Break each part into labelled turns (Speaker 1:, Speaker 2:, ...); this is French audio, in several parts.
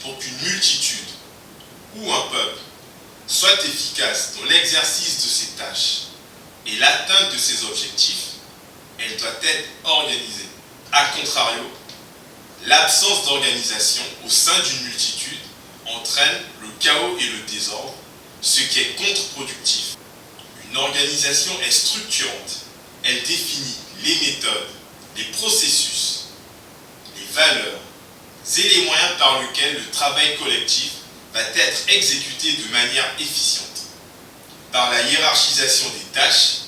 Speaker 1: pour qu'une multitude ou un peuple soit efficace dans l'exercice de ses tâches et l'atteinte de ses objectifs, elle doit être organisée. A contrario, l'absence d'organisation au sein d'une multitude entraîne le chaos et le désordre, ce qui est contre-productif. Une organisation est structurante. Elle définit les méthodes, les processus, les valeurs et les moyens par lesquels le travail collectif va être exécuté de manière efficiente. Par la hiérarchisation des tâches,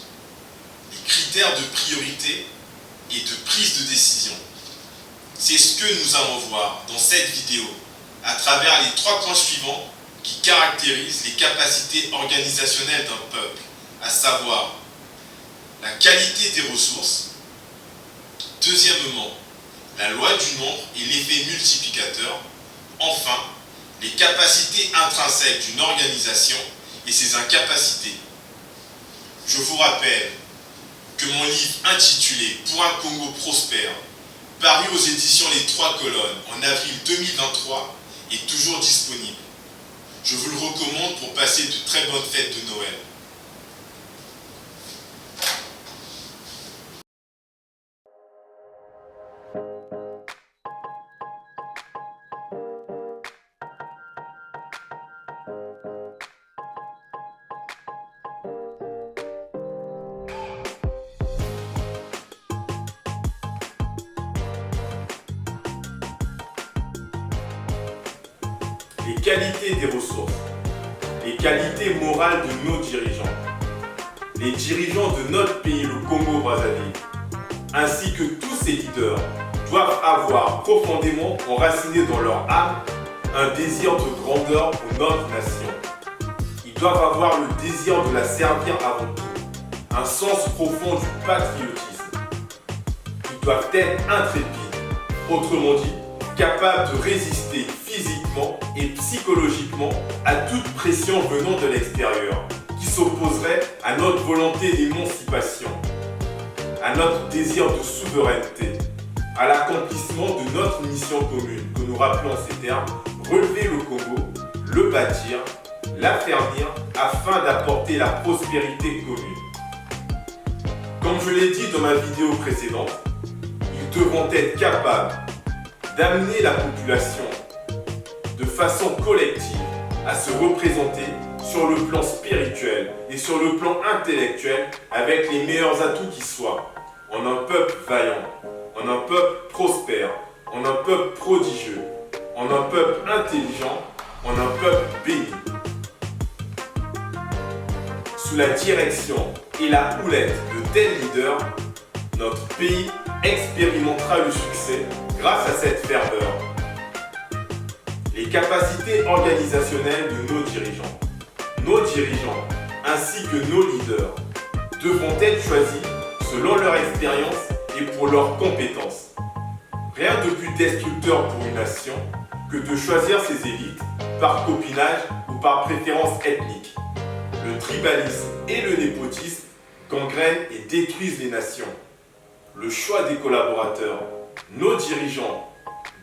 Speaker 1: les critères de priorité et de prise de décision. C'est ce que nous allons voir dans cette vidéo à travers les 3 points suivants qui caractérisent les capacités organisationnelles d'un peuple, à savoir la qualité des ressources, deuxièmement, la loi du nombre et l'effet multiplicateur, enfin, les capacités intrinsèques d'une organisation et ses incapacités. Je vous rappelle que mon livre intitulé « Pour un Congo prospère », paru aux éditions Les 3 colonnes en avril 2023, est toujours disponible. Je vous le recommande pour passer de très bonnes fêtes de Noël. Les qualités des ressources, les qualités morales de nos dirigeants, les dirigeants de notre pays, le Congo-Brazzaville, ainsi que tous ces leaders doivent avoir profondément enraciné dans leur âme un désir de grandeur pour notre nation. Ils doivent avoir le désir de la servir avant tout, un sens profond du patriotisme. Ils doivent être intrépides, autrement dit, capables de résister physiquement et psychologiquement à toute pression venant de l'extérieur qui s'opposerait à notre volonté d'émancipation, à notre désir de souveraineté, à l'accomplissement de notre mission commune que nous rappelons en ces termes, relever le Congo, le bâtir, l'affermir afin d'apporter la prospérité commune. Comme je l'ai dit dans ma vidéo précédente, ils devront être capables d'amener la population de façon collective à se représenter sur le plan spirituel et sur le plan intellectuel avec les meilleurs atouts qui soient, en un peuple vaillant, en un peuple prospère, en un peuple prodigieux, en un peuple intelligent, en un peuple béni. Sous la direction et la houlette de tels leaders, notre pays expérimentera le succès grâce à cette ferveur. Les capacités organisationnelles de nos dirigeants ainsi que nos leaders devront être choisis selon leur expérience et pour leurs compétences. Rien de plus destructeur pour une nation que de choisir ses élites par copinage ou par préférence ethnique. Le tribalisme et le népotisme gangrènent et détruisent les nations. Le choix des collaborateurs, nos dirigeants,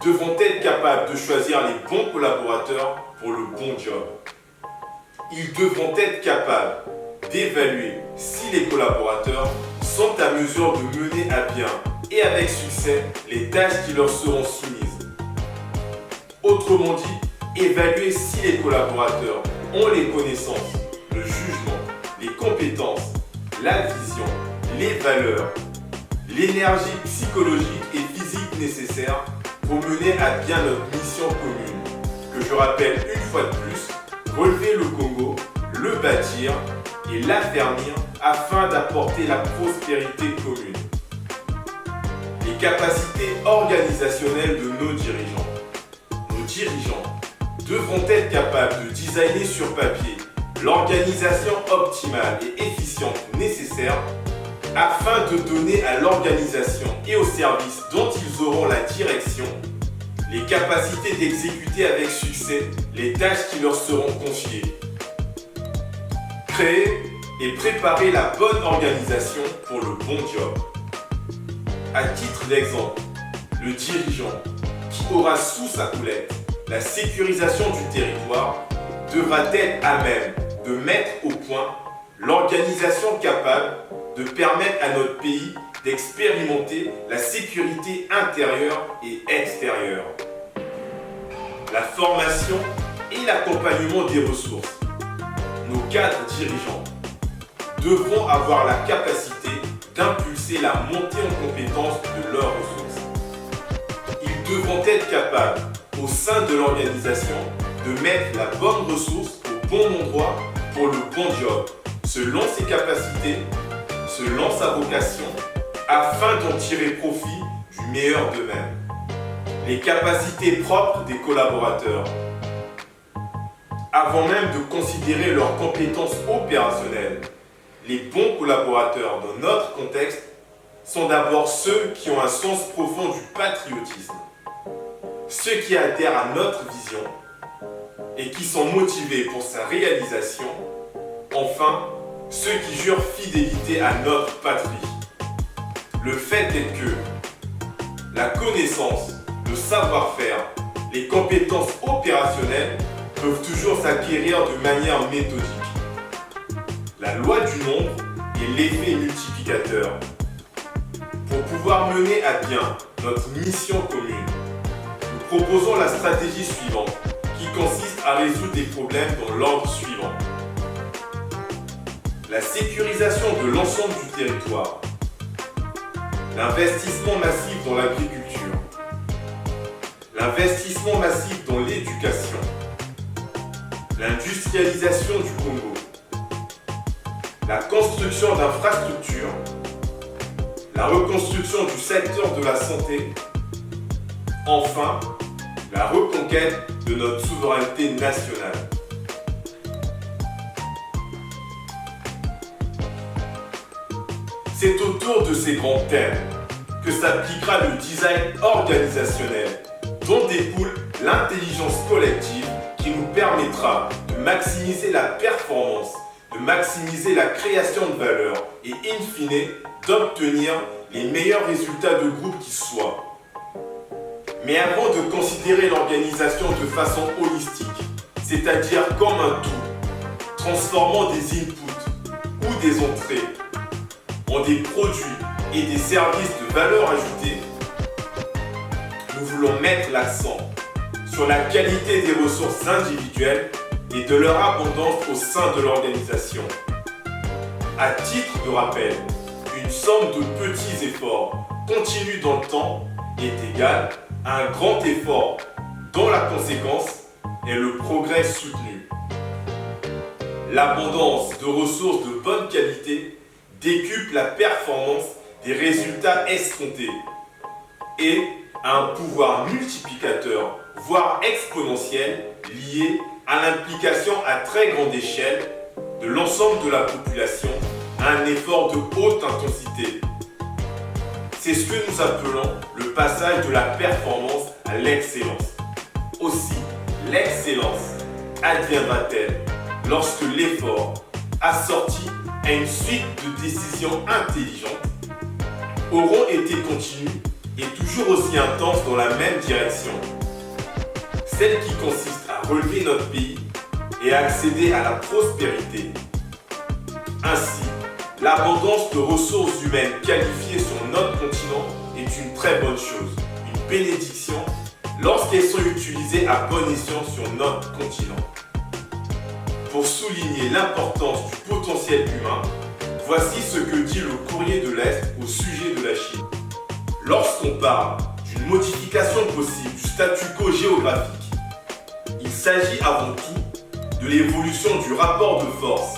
Speaker 1: devront être capables de choisir les bons collaborateurs pour le bon job. Ils devront être capables d'évaluer si les collaborateurs sont à mesure de mener à bien et avec succès les tâches qui leur seront soumises. Autrement dit, évaluer si les collaborateurs ont les connaissances, le jugement, les compétences, la vision, les valeurs, l'énergie psychologique et physique nécessaire pour mener à bien notre mission commune, que je rappelle une fois de plus, relever le Congo, le bâtir et l'affermir afin d'apporter la prospérité commune. Les capacités organisationnelles de nos dirigeants. Nos dirigeants devront être capables de designer sur papier l'organisation optimale et efficiente nécessaire afin de donner à l'organisation et aux services dont ils auront la direction les capacités d'exécuter avec succès les tâches qui leur seront confiées. Créer et préparer la bonne organisation pour le bon job. À titre d'exemple, le dirigeant qui aura sous sa houlette la sécurisation du territoire devra être à même de mettre au point l'organisation capable de permettre à notre pays d'expérimenter la sécurité intérieure et extérieure. La formation et l'accompagnement des ressources. Nos cadres dirigeants devront avoir la capacité d'impulser la montée en compétence de leurs ressources. Ils devront être capables, au sein de l'organisation, de mettre la bonne ressource au bon endroit pour le bon job, selon ses capacités, selon sa vocation, afin d'en tirer profit du meilleur d'eux-mêmes. Les capacités propres des collaborateurs. Avant même de considérer leurs compétences opérationnelles, les bons collaborateurs dans notre contexte sont d'abord ceux qui ont un sens profond du patriotisme, ceux qui adhèrent à notre vision et qui sont motivés pour sa réalisation, enfin, ceux qui jurent fidélité à notre patrie. Le fait est que la connaissance, le savoir-faire, les compétences opérationnelles peuvent toujours s'acquérir de manière méthodique. La loi du nombre est l'effet multiplicateur. Pour pouvoir mener à bien notre mission commune, nous proposons la stratégie suivante qui consiste à résoudre des problèmes dans l'ordre suivant. La sécurisation de l'ensemble du territoire, l'investissement massif dans l'agriculture, l'investissement massif dans l'éducation, l'industrialisation du Congo, la construction d'infrastructures, la reconstruction du secteur de la santé, enfin, la reconquête de notre souveraineté nationale. C'est autour de ces grands thèmes que s'appliquera le design organisationnel dont découle l'intelligence collective qui nous permettra de maximiser la performance, de maximiser la création de valeur et in fine d'obtenir les meilleurs résultats de groupe qui soient. Mais avant de considérer l'organisation de façon holistique, c'est-à-dire comme un tout, transformant des inputs ou des entrées en des produits et des services de valeur ajoutée, nous voulons mettre l'accent sur la qualité des ressources individuelles et de leur abondance au sein de l'organisation. À titre de rappel, une somme de petits efforts continus dans le temps est égale à un grand effort dont la conséquence est le progrès soutenu. L'abondance de ressources de bonne qualité décuple la performance des résultats escomptés et a un pouvoir multiplicateur, voire exponentiel, lié à l'implication à très grande échelle de l'ensemble de la population à un effort de haute intensité. C'est ce que nous appelons le passage de la performance à l'excellence. Aussi, l'excellence adviendra-t-elle lorsque l'effort, assorti à une suite de décisions intelligentes, auront été continus et toujours aussi intenses dans la même direction. Celle qui consiste à relever notre pays et à accéder à la prospérité. Ainsi, l'abondance de ressources humaines qualifiées sur notre continent est une très bonne chose, une bénédiction, lorsqu'elles sont utilisées à bon escient sur notre continent. Pour souligner l'importance du potentiel humain, voici ce que dit le Courrier de l'Est au sujet de la Chine. Lorsqu'on parle d'une modification possible du statu quo géographique, il s'agit avant tout de l'évolution du rapport de force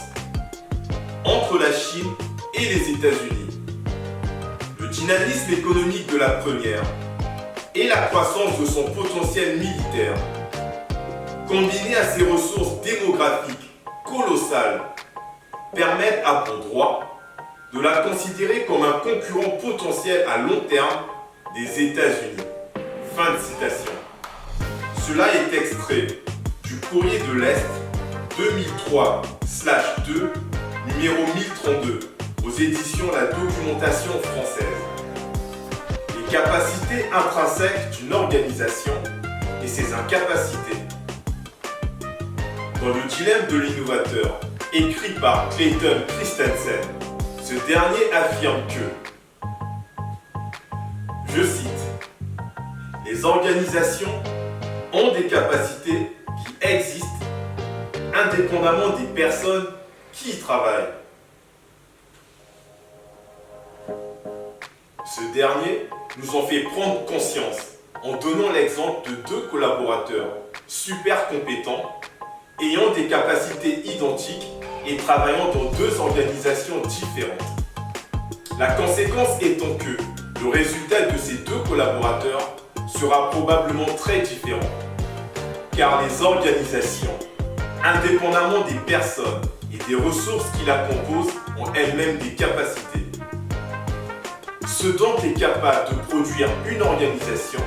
Speaker 1: entre la Chine et les États-Unis. Le dynamisme économique de la première et la croissance de son potentiel militaire, combiné à ses ressources démographiques colossales, permettent à bon droit de la considérer comme un concurrent potentiel à long terme des États-Unis. Fin de citation. Cela est extrait du Courrier de l'Est 2003/2, numéro 1032, aux éditions La Documentation française. Les capacités intrinsèques d'une organisation et ses incapacités. Dans le dilemme de l'innovateur, écrit par Clayton Christensen, ce dernier affirme que, je cite, « Les organisations ont des capacités qui existent indépendamment des personnes qui y travaillent. » Ce dernier nous en fait prendre conscience en donnant l'exemple de deux collaborateurs super compétents, ayant des capacités identiques et travaillant dans deux organisations différentes. La conséquence étant que le résultat de ces deux collaborateurs sera probablement très différent, car les organisations, indépendamment des personnes et des ressources qui la composent, ont elles-mêmes des capacités. Ce dont est capable de produire une organisation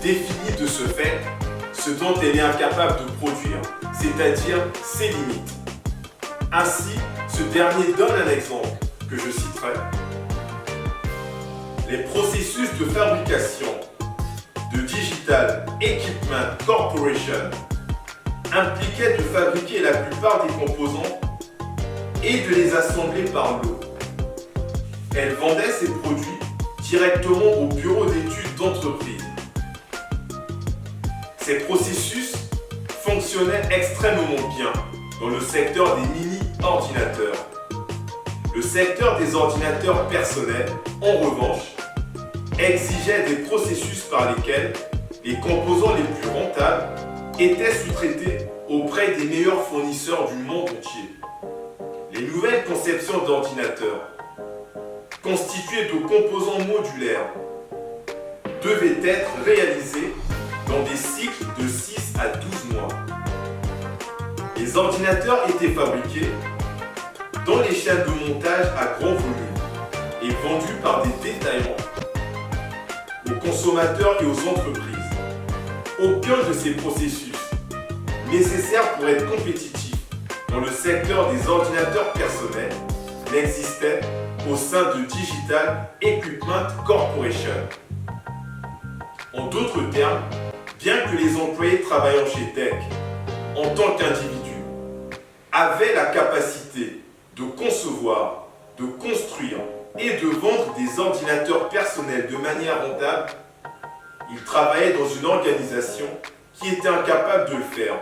Speaker 1: définit de ce fait ce dont elle est incapable de produire, c'est-à-dire ses limites. Ainsi, ce dernier donne un exemple que je citerai. Les processus de fabrication de Digital Equipment Corporation impliquaient de fabriquer la plupart des composants et de les assembler par lot. Elle vendait ses produits directement au bureau d'études d'entreprise. Ces processus fonctionnaient extrêmement bien dans le secteur des mini-ordinateurs. Le secteur des ordinateurs personnels, en revanche, exigeait des processus par lesquels les composants les plus rentables étaient sous-traités auprès des meilleurs fournisseurs du monde entier. Les nouvelles conceptions d'ordinateurs, constituées de composants modulaires, devaient être réalisées dans des cycles de 6 à 12 mois. Les ordinateurs étaient fabriqués dans les chaînes de montage à grand volume et vendus par des détaillants aux consommateurs et aux entreprises. Aucun de ces processus nécessaires pour être compétitif dans le secteur des ordinateurs personnels n'existait au sein de Digital Equipment Corporation. En d'autres termes, bien que les employés travaillant chez Tech, en tant qu'individus, avaient la capacité de concevoir, de construire et de vendre des ordinateurs personnels de manière rentable, ils travaillaient dans une organisation qui était incapable de le faire,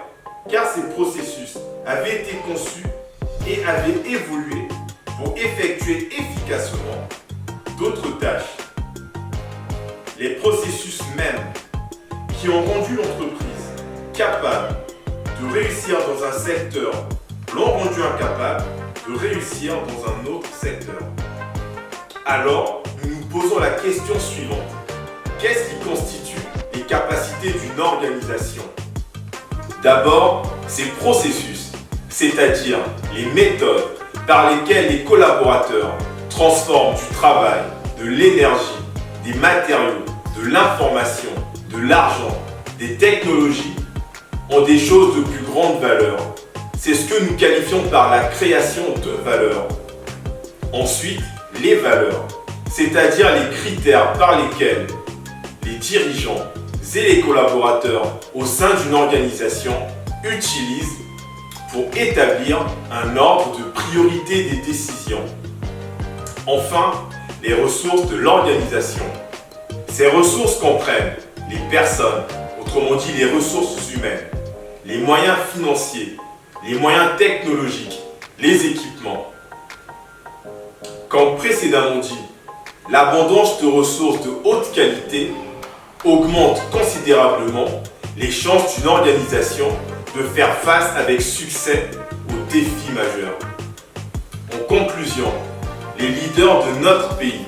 Speaker 1: car ces processus avaient été conçus et avaient évolué pour effectuer efficacement d'autres tâches. Les processus mêmes qui ont rendu l'entreprise capable de réussir dans un secteur l'ont rendu incapable de réussir dans un autre secteur. Alors, nous nous posons la question suivante. Qu'est-ce qui constitue les capacités d'une organisation? D'abord, ses processus, c'est-à-dire les méthodes par lesquelles les collaborateurs transforment du travail, de l'énergie, des matériaux, de l'information, de l'argent, des technologies en des choses de plus grande valeur. C'est ce que nous qualifions par la création de valeur. Ensuite, les valeurs, c'est-à-dire les critères par lesquels les dirigeants et les collaborateurs au sein d'une organisation utilisent pour établir un ordre de priorité des décisions. Enfin, les ressources de l'organisation. Ces ressources comprennent les personnes, autrement dit les ressources humaines, les moyens financiers, les moyens technologiques, les équipements. Comme précédemment dit, l'abondance de ressources de haute qualité augmente considérablement les chances d'une organisation de faire face avec succès aux défis majeurs. En conclusion, les leaders de notre pays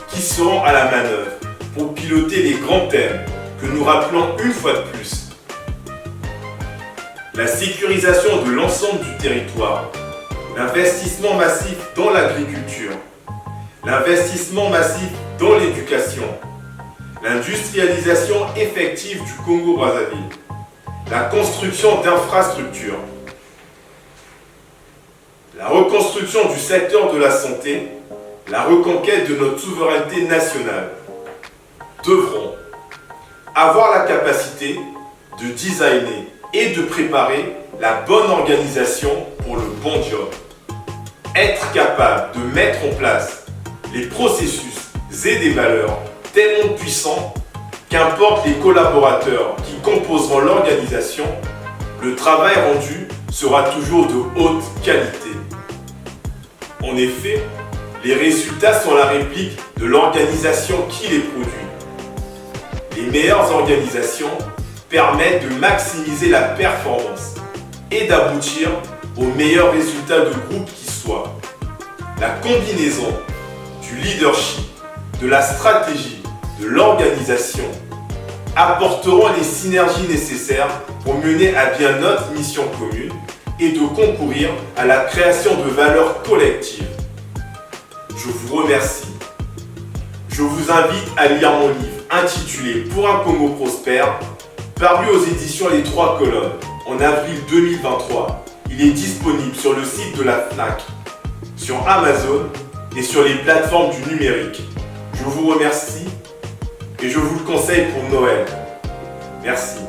Speaker 1: qui seront à la manœuvre pour piloter les grands thèmes que nous rappelons une fois de plus. La sécurisation de l'ensemble du territoire, l'investissement massif dans l'agriculture, l'investissement massif dans l'éducation, l'industrialisation effective du Congo-Brazzaville, la construction d'infrastructures, la reconstruction du secteur de la santé, la reconquête de notre souveraineté nationale devront avoir la capacité de designer et de préparer la bonne organisation pour le bon job. Être capable de mettre en place les processus et des valeurs tellement puissants qu'importe les collaborateurs qui composeront l'organisation, le travail rendu sera toujours de haute qualité. En effet, les résultats sont la réplique de l'organisation qui les produit. Les meilleures organisations permettent de maximiser la performance et d'aboutir aux meilleurs résultats de groupe qui soient. La combinaison du leadership, de la stratégie, de l'organisation apporteront les synergies nécessaires pour mener à bien notre mission commune et de concourir à la création de valeurs collectives. Je vous remercie. Je vous invite à lire mon livre intitulé Pour un Congo prospère, paru aux éditions Les Trois Colonnes en avril 2023. Il est disponible sur le site de la FNAC, sur Amazon et sur les plateformes du numérique. Je vous remercie et je vous le conseille pour Noël. Merci.